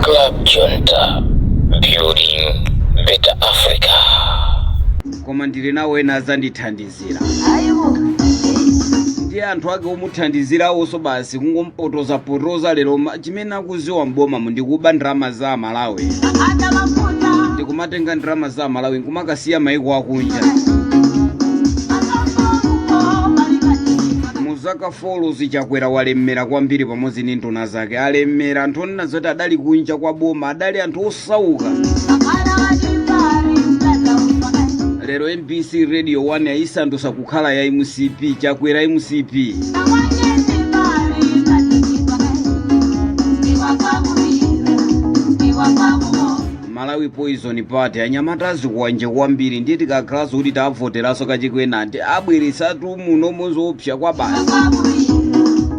Club Junta, building better Africa. Koma ndili nawo ena azandithandizira. Ndiye anthu ake omuthandizirawo basi kungompotoza lero chimene akuziwa mboma ndikuba ndrama za Malawi. Ndikumatenga ndrama za Malawi nkumakasiya maiko akunja. Muzaka folo Chakwera walemmera kwambiri pamodzi ndi nduna zake. Alemmera anthu onena zoti adali kunja kwa boma, adali anthu osauka. Lero MBC Radio 1 yaisandutsa kukhala ya MCP, Chakwera MCP. Malawi Poison Party anyamatazi kuwanje kwambiri ndiye tikakhala kuti tavoteraso kachikwena ati abweresatu muno muzopsa kwa basi.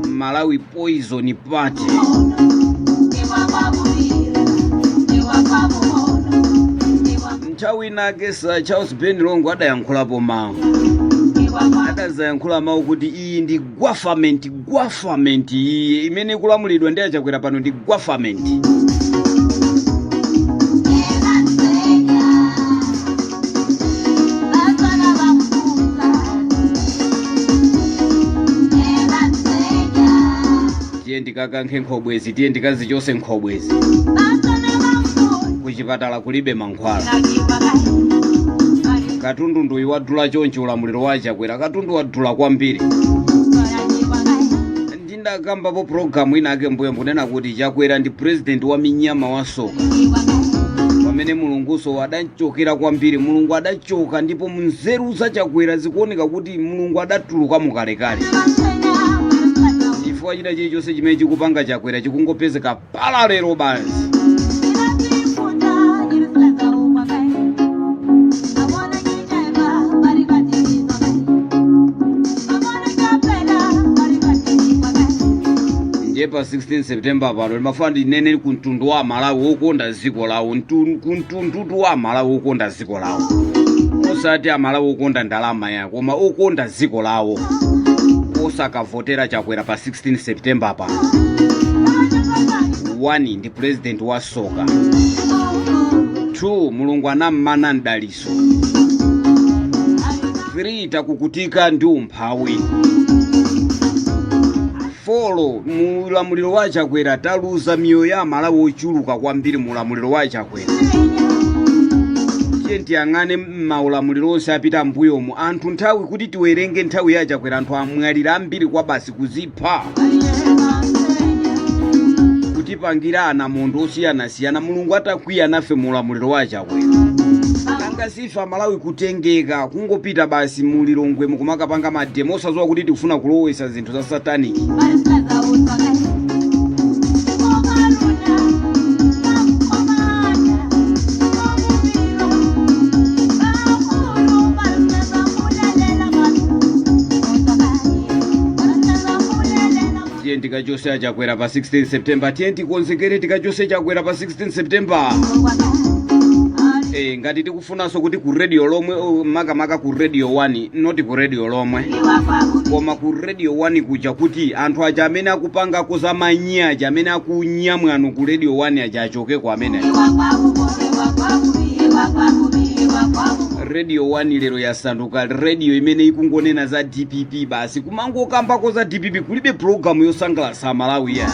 Malawi Poison Party. Nthawi nake Sir Charles Ben Longo adayankhulapo mawu. Adazayankhula mawu kuti iyi ndi government iyi imene ikulamulidwa ndi Chakwera pano ndi government. Tiye ndikakankhe nkhobwezi, tiye ndikazichose nkhobwezi. Kuchipatala kulibe mankhwala. Katundu ndi wadula chonchi ulamuliro wa Chakwera, katundu wadula kwambiri. Ndindakambapo programu inake mbuyo mbunena kuti Chakwera ndi president wa minyama wa soka. Pamene mulunguso adachokera kwambiri, mulungu adachoka ndipo munzeru za Chakwera zikuoneka kuti mulungu adatuluka mukalekale. Chifukwa china chilichonse chimene chikupanga Chakwera chikungopezeka pala lero basi. Pa 16 September pano limafandi nene kuntundu wa Malawi wokonda ziko lawo, kuntundu wa Malawi wokonda ziko lawo. Osati Malawi wokonda ndalama yako, koma wokonda ziko lawo. Osakavotera Chakwera pa 16 September pano. 1 ndi president wa soka. 2 mulungu anammana ndaliso. 3 takukutika ndi umphawi. Folo mulamuliro wa Chakwera taluza miyoyo ya Malawi ochuluka kwambiri mulamuliro wa Chakwera. Tiye tiyang'ane maulamuliro onse apita mbuyomu anthu nthawi kuti tiwerenge nthawi ya Chakwera anthu amwalira ambiri kwa basi kuzipha. Kutipangira anamondo osiyanasiyana mulungu atakwiya nafe mulamuliro wa Chakwera. Angasifa Malawi kutengeka kungopita basi mulilongwe mukumakapanga mademo osazowa kuti tikufuna kulowesa zinthu za satanic. Tiye tikachose Chakwera pa 16 September, tiye tikonzekere tikachose Chakwera pa 16 September. Ngati tikufunanso kuti ku radio lomwe makamaka ku radio 1 not ku radio lomwe koma ku radio 1 kuja kuti anthu aja amene akupanga koza manyaja amene akunyamwano ku radio 1 aja achoke kwa amene. Radio 1 lero yasanduka radio imene ikungonena za DPP basi kumangokambako za DPP kulibe programu yosangalatsa Malawi ya.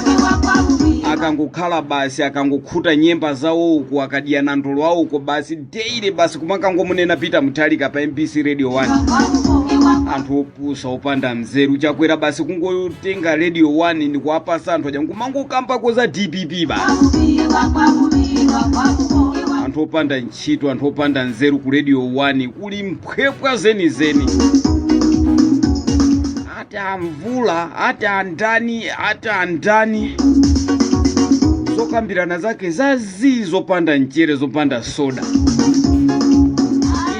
Akangokhala basi akangokhuta nyemba zawo uko akadiyana ndolo wawo uko basi daily basi kumakangomunena Peter Mutharika pa MBC Radio 1. Anthu opusa opanda mzeru Chakwera basi kungotenga Radio 1 ndi kuwapasa anthu aja kumangokambako za DPP basi. Anthu opanda ntchito, anthu opanda nzeru ku Radio 1 kuli mphwepwa zenizeni. Ata mvula, ata andani. Zokambirana zake zopanda nchere zopanda soda.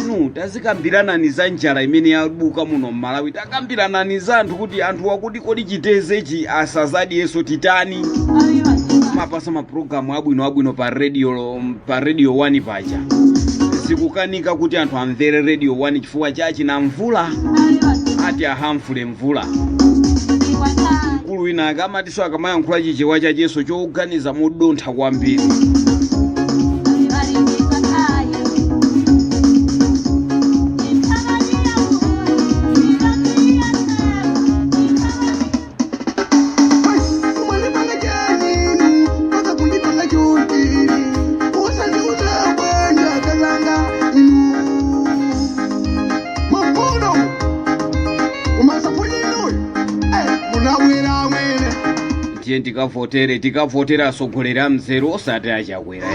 Inu tazikambirana ni za njala imene yabuka muno Malawi. Takambirana ni za anthu kuti anthu wakuti kodi chitezechi asazadi yeso titani. Mapasa maprogramu abwino pa radio 1 paja. Sikukanika kuti anthu amvere Radio 1 chifukwa chachi na mvula ati ahamfule mvula. Mkulu wina akamatiso akamayankhula chichewa cha Yesu choganiza modontha kwambiri. tikavotera asogolera mzeru osati achakwera.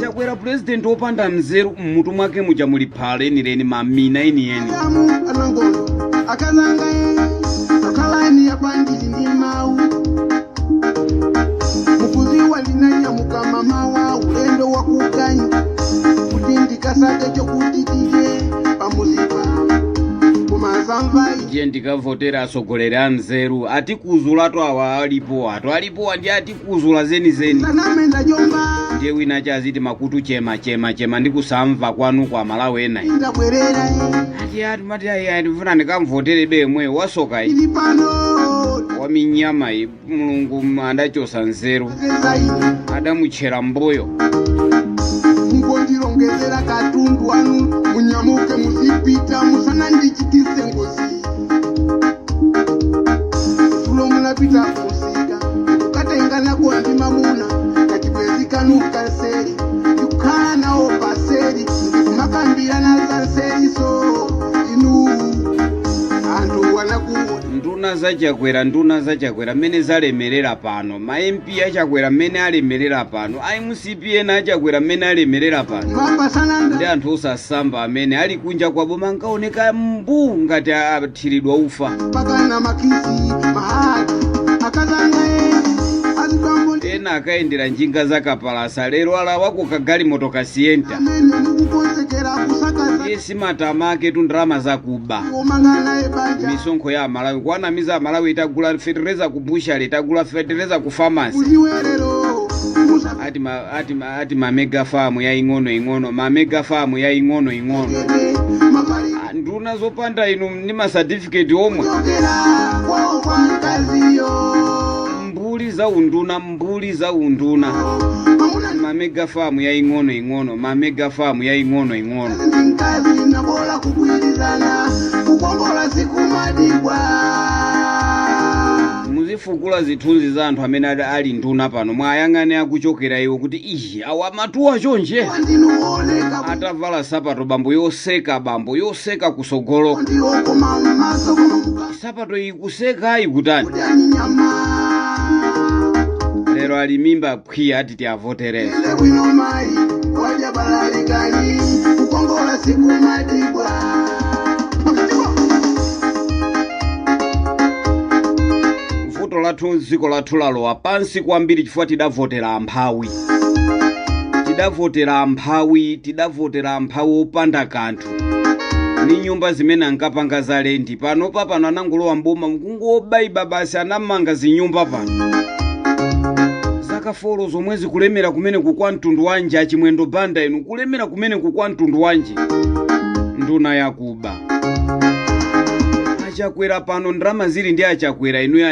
Chakwera president opanda mzeru mmutu mwake muja muli phala enireni mamina eniyeni. Akazanga akalani yapangiri ndi mawu mukuziwa linanyamuka mamawa ulendo wakukanyi kuti ndikasake chokuti tije pamuzipa kumazamvai. Ndiye ndikavotera asogolera mzeru atikuzulatu awa alipo ndi atikuzula zenizeni. Sanamenda jomba ndiye wina chaziti makutu chema ndikusamva kwanu kwa Malawi ena. ndabwerera Mati ayi ndifuna ndikamvotere bemwe wasoka ili pano waminyama Mulungu adachosa nzeru adamuchera mboyo. ngondirongezera katundu wanu munyamuke muzipita musana ndichitise ngozi tulo munapita kusika ukatengana kwa ndimamuna kachipezikanuka seri ukana nao paseri kumakambirana za seri so inu antu wanakuwa nduna zachakwera mmene zalemerera pano, ma MP achakwera mmene alemerera pano, IMCP ena achakwera mmene alemerera pano. mapasana Ndi anthu osasamba amene ali kunja kwa boma nkaoneka mbu ngati athiridwa ufa. pakana makisi mahadi akazanga azikambo Ena akayendera njinga zakapalasa lero alawa kukagali motoka siyenta. amene mukukonzekera kusakaza Yesi matama ake tundrama zakuba. omangana ebanja Misonkho ya Malawi kwanamiza Malawi itagula fertilizer ku bushali itagula fertilizer ku pharmacy. kuliwerero musa ati ma mega farm ya ing'ono ma mega farm ya ing'ono. mapali Nduna zopanda inu ni ma certificate omwe. tokera kwao kwa nkaziyo Mbuli za unduna mamuna ma mega farm ya ing'ono ma mega farm ya ing'ono. nkazi na bola kugwirizana kukongola siku madibwa Muzifukula zithunzi za anthu amene ali nduna pano mwayang'ane akuchokera iwo kuti ihi awa matuwa chonje wandinuoneka atavala sapato bambo yoseka kusogolo. ndiokoma maso komamuka Sapato ikuseka ayikutani kudani nyama lero ali mimba khwiya ati tiavoterera. ile wino mai waja balalikani kukongola siku madibwa Vuto lathu dziko lathu lalowa pansi kwambiri chifukwa tidavotera amphawi opanda kanthu. Ni nyumba zimene ankapanga zalendi pano anangulowa mboma mkungobayiba basi anamanga zinyumba pano. Zakafolo zomwe zikulemera kumene kukwa mtundu wanji achimwendo banda inu kulemera kumene kukwa mtundu wanji. Nduna yakuba achakwera pano ndrama zili ndi achakwera inu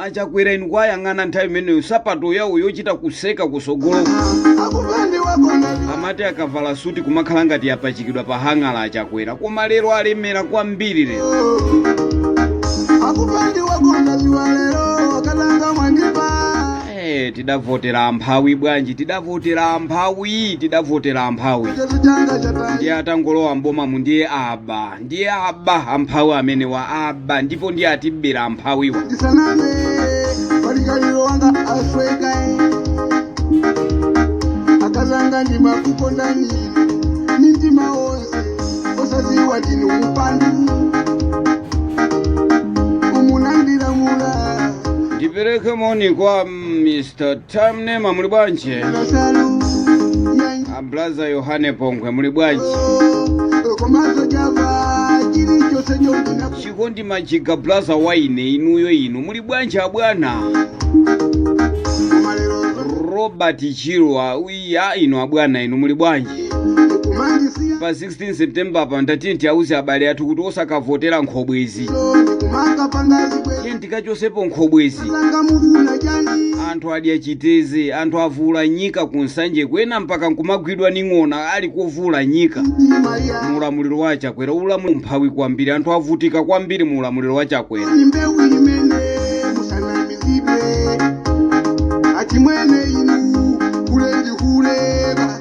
achakwera inu kwayang'ana nthawi imeneyo sapato yawo yochita kuseka kusogolo. akupande wakona Amati akavala suti kumakhala ngati yapachikidwa pa hang'ala achakwera koma lero alemera kwambiri lero. akupande wakona ziwalero akatanga mwandipa Tidavotera amphawi bwanji tidavotera amphawi chazitanga chatanga ndiye atangolowa mbomamu ndiye aba amphawi amene wa aba ndipo ndiye atibera amphawiwa. ndisaname palikaliro wanga asweka akazanga ndima kupondani nindima onse osaziwa tini upandu umunandiramula Ndipereke moni kwa Mr. Tamnema muli bwanji? nasalu Blaza Yohane Pongwe muli bwanji? komaso java chili chose chondina Chikondi majiga Blaza Waine inu muli bwanji abwana? kumalero Robert Chirwa uya inu abwana inu muli bwanji? kumangisia pa 16 September pa ndati ntiyauze abale athu kuti osakavotera nkhobwezi kumanga pangazi bwe tiye tikachosepo nkhobwezi sanga mufuna chani anthu adya chiteze anthu avula nyika kunsanje kwena mpaka nkumagwidwa ni ng'ona ali kovula nyika Maria muulamuliro wa Chakwera ulamuliro mphawi kwambiri anthu avutika kwambiri muulamuliro wa Chakwera ni mbewu imene musana mizibe achimwene inu kulendi kuleba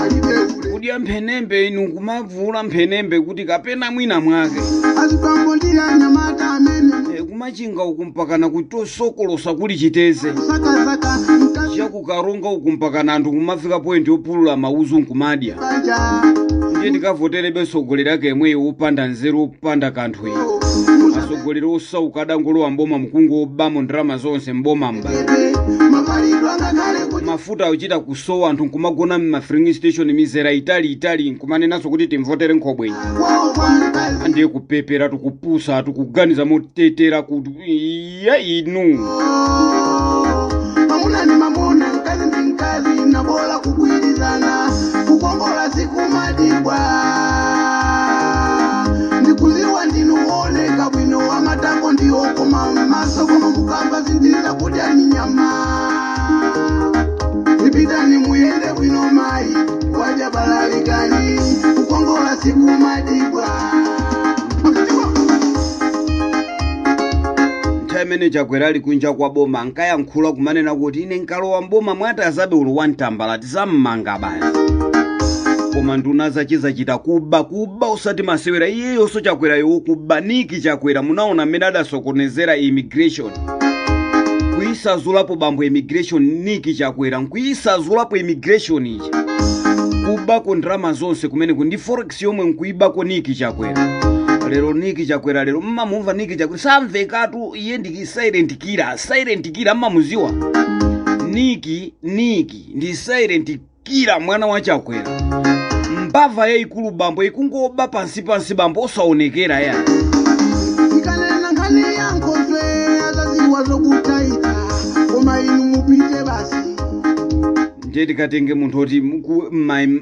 alibeule kudya mphenembe inu kumavula mphenembe kuti kapena mwina mwake azipambo ndira nyamata amene kumachinga uku mpakana kutosokolosa kuli chiteze sakasaka mkazi chakukaronga uku mpakana anthu kumafika point yopulula mauzu nkumadya kaja ndiye tikavoterebe mtsogoleri ake yemwe upanda nzeru upanda kanthu atsogoleri osauka adangolowa mboma mkungu obamo ndalama zonse mboma mba mapalidwa ngakale kuti mafuta akuchita kusowa anthu nkumagona m'mafilling station mizera itali nkumanenanso kuti timvotere nkhobwenyi wao kwankazi ndiye kupepera tukupusa tukuganiza motetera kuti iya inu mamuna ni mamuna nkazi ndi nkazi nabola kugwirizana kukongola siku madibwa ndikuziwa ndinuoneka bwino wa matango ndiokoma maso koma mukamba zindira kuti ani nyama zipitani muyende bwino mayi waja balalikani kukongola siku madibwa nthawi Chakwera ali kunja kwa boma ankayankhula kumanena kuti ine nkalowa mboma mwati azabe ulo wantambala tizammanga basi koma nduna zachita kuba usati masewera iyeyonso Chakwerayo kuba niki Chakwera munaona mmene adasokonezera immigration kuyisazulapo bambo immigration niki Chakwera nkuyisazulapo immigration iji kubako ndalama zonse kumeneko ndi forex yomwe nkuibako niki Chakwera lero niki Chakwera lero mmamumva niki Chakwera samvekatu iye ndi silent killer mmamuziwa niki ndi silent killer mwana wa Chakwera mbava yayikulu bambo ikungoba pansi bambo osaonekera ya ikanena nkani yankozwe azaziwa zokutaita koma inu mupite basi nje tikatenge munthu oti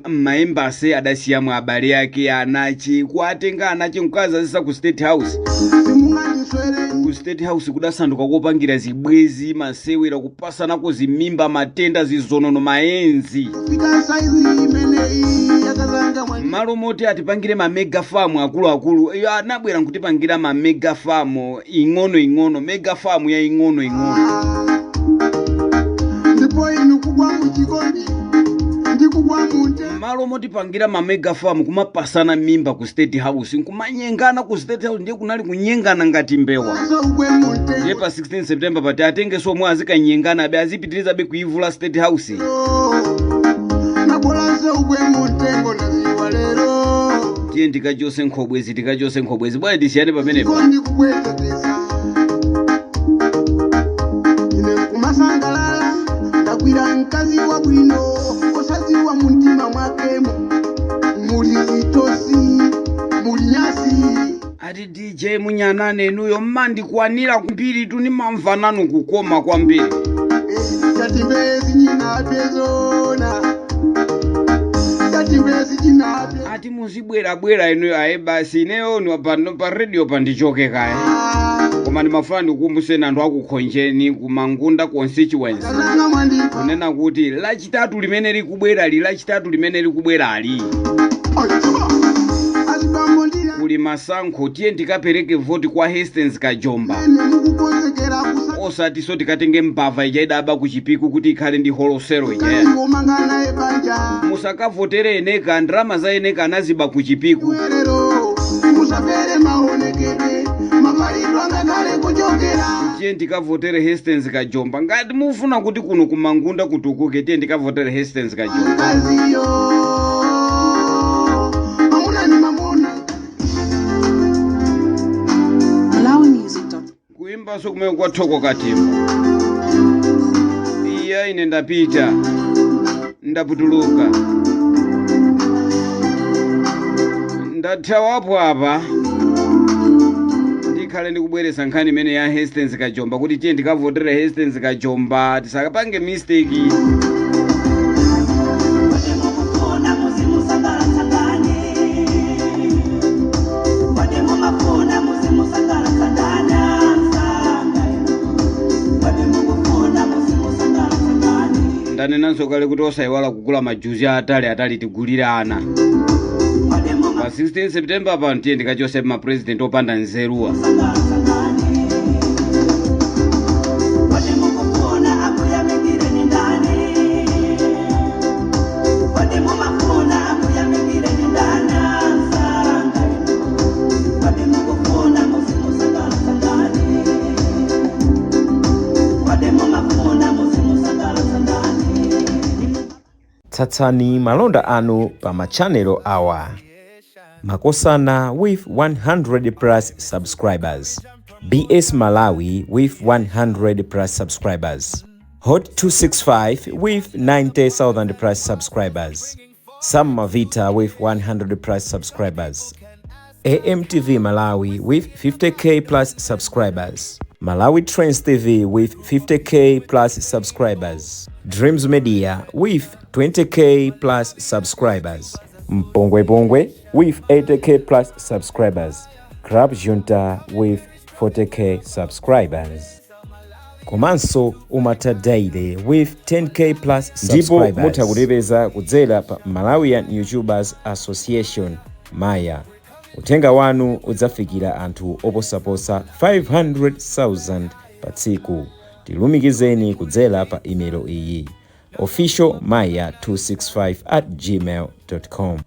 maembasi adasiyamwe abale ake anachi kuatenga anachi nkukazazisa ku State House simungandiswere ku State House kudasanduka kopangira zibwezi masewera kupasanako zimimba matenda zizonono maenzi fika saizi imeneyi yakazanga mwa malo moti atipangire ma mega farm akuluakulu iyo anabwera nkutipangira ma mega farm ing'ono mega farm ya ing'ono ndipo inu kugwa muchikondi ndikugwa munte malo moti pangira ma mega farm kumapasana mimba ku State House nkumanyengana ku State House ndiye kunali kunyengana ngati mbewa so ugwe munte ndiye pa 16 September pati atenge somwe azikanyengana abe azipitiriza be kuivula State House nabola so ugwe muntengo naziwa lero ndiye tikachose nkhobwezi bwana tisiyane pamenepo kondi kubwetezesa ine nkumasangalala ndagwira mkazi wa bwino osaziwa muntima mwakemo muli zitosi muli nyasi ati DJ Munyanane enuyo mmandikwanira kwambiri tuni mamvanano kukoma kwambiri yatimbezi nyinapezona yatimbezi nyinape ati muzibwera enuyo aye basi ineyo pa radio pandichoke kaya koma ndimafuna ndikukumbuseni anthu akukhonjeni kumangunda constituency kazanga mwandiko kunena kuti lachitatu limene likubwera ali azibambo ndiya kuli masankho tiye ndikapereke voti kwa Hastings Kajomba ene mukukonzekera osati so tikatenge mbava ichaidaba kuchipiku kuti ikhale ndi holosero ija kusangomangana ebanja musakavotere eneka ndrama za eneka anaziba kuchipiku werero musapere maonekedwe mapalidwa ngakale kuchokera tiye ndikavotere Hastings Kajomba ngati mufuna kuti kuno kumangunda kutukuke tiye ndikavotere Hastings Kajomba kaziyo mamuna ni mamuna kuimba so kumene kwathoko katimba iya ine ndapita ndaputuluka ndathawapo apa ndikhale ndikubweresa nkhani imene ya Hastings Kajomba kuti tiye ndikavotere Hastings Kajomba tisakapange mistake Muzimu mukona muzimu sangara sangara ndanenanso kale kuti osayiwala kugula majuzi atali tigulire ana. Pa 16 September pa ndiye ndikachose ma president opanda nzeruwa. Tsatsani malonda anu pa machanelo awa. Makosana with 100 plus subscribers. BS Malawi with 100 plus subscribers. Hot 265 with 90,000 plus subscribers. Sam Mavita with 100 plus subscribers. AMTV Malawi with 50k plus subscribers. Malawi Trends TV with 50k plus subscribers. Dreams Media with 20k plus subscribers. Mpongwe Bongwe with 80k plus subscribers. Crab Junta with 40k subscribers. Komanso Umata Daily with 10k plus subscribers. Ndipo mutakulebeza kudzera pa Malawian YouTubers Association Maya. Utenga wanu udzafikira anthu oposaposa 500,000 pa tsiku. Tilumikizeni kudzera pa email iyi officialmaya265@gmail.com.